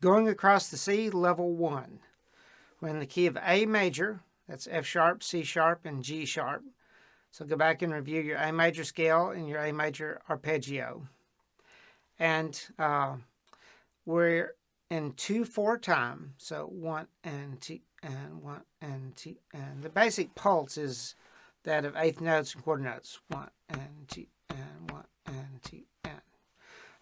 Going across the C, level 1. We're in the key of A major. That's F sharp, C sharp, and G sharp. So go back and review your A major scale and your A major arpeggio. And we're in 2/4 time. So 1 and 2 and 1 and 2. And the basic pulse is that of eighth notes and quarter notes. 1 and 2 and 1 and 2 and.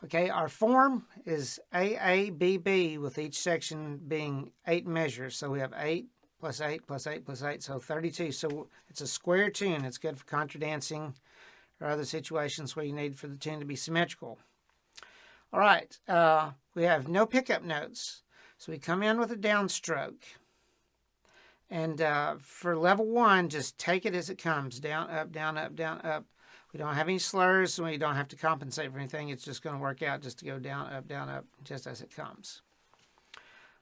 Okay, our form is AABB with each section being 8 measures. So we have 8 plus 8 plus 8 plus 8, so 32. So it's a square tune. It's good for contra dancing or other situations where you need for the tune to be symmetrical. All right, we have no pickup notes. So we come in with a downstroke. And for level 1, just take it as it comes. Down, up, down, up, down, up. We don't have any slurs, so we don't have to compensate for anything. It's just going to work out just to go down, up, just as it comes.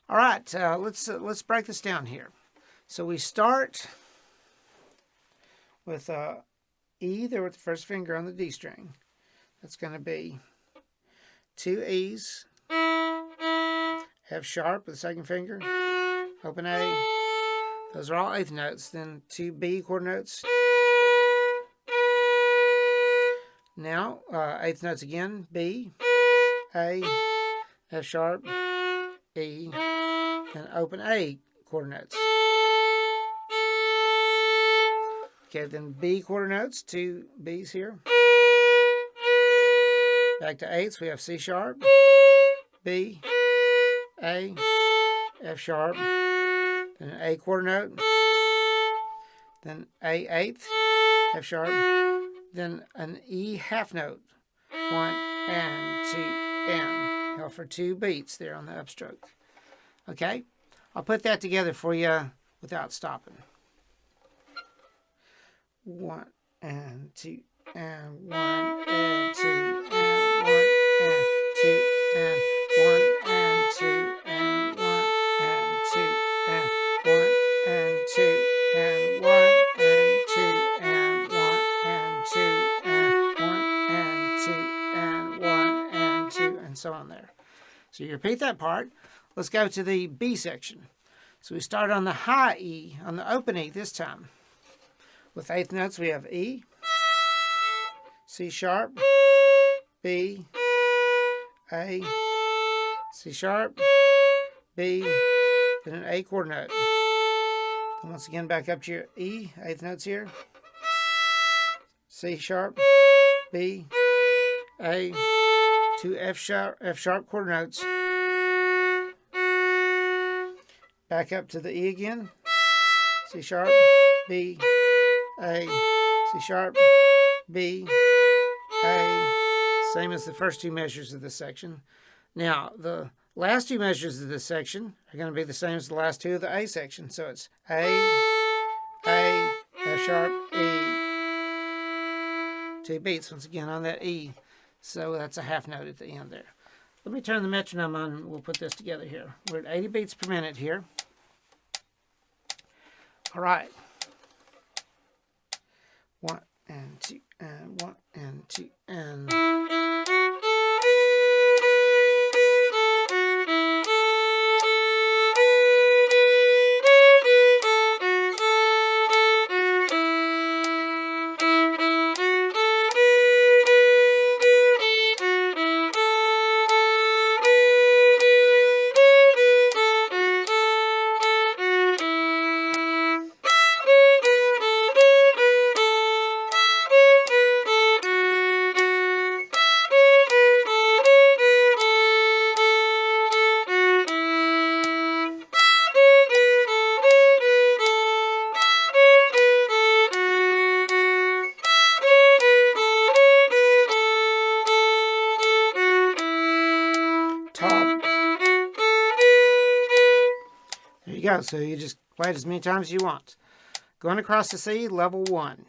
All right, let's break this down here. So we start with E there with the first finger on the D string. That's going to be 2 E's, F sharp with the second finger, open A. Those are all eighth notes. Then 2 B quarter notes. Now, eighth notes again, B, A, F sharp, E, and open A quarter notes. Okay, then B quarter notes, 2 B's here. Back to eighths, we have C sharp, B, A, F sharp, then an A quarter note, then A eighth, F sharp, then an E half note, 1 and 2 and. Held for 2 beats there on the upstroke. Okay, I'll put that together for you without stopping. 1 and 2 and 1 and 2 and 1 and 2 and 1 and 2 and 1 and 2 and 1 and 2 and 1 and 2 and 1 and 2 and 1 and 2 and 1 and 2 and so on there. So you repeat that part. Let's go to the B section. So we start on the high E, on the open E this time. With eighth notes we have E, C sharp, B, A, C sharp, B, then an A quarter note. And once again back up to your E, eighth notes here. C sharp, B, A, 2 F sharp quarter notes. Back up to the E again. C sharp, B, A, C sharp, B, A. Same as the first 2 measures of this section. Now, the last 2 measures of this section are going to be the same as the last 2 of the A section. So it's A, F sharp, E. 2 beats once again on that E. So that's a half note at the end there. Let me turn the metronome on and we'll put this together here. We're at 80 beats per minute here. All right. 1 and 2 and 1 and 2 and. There you go. So you just play it as many times as you want. Going across the C, level 1.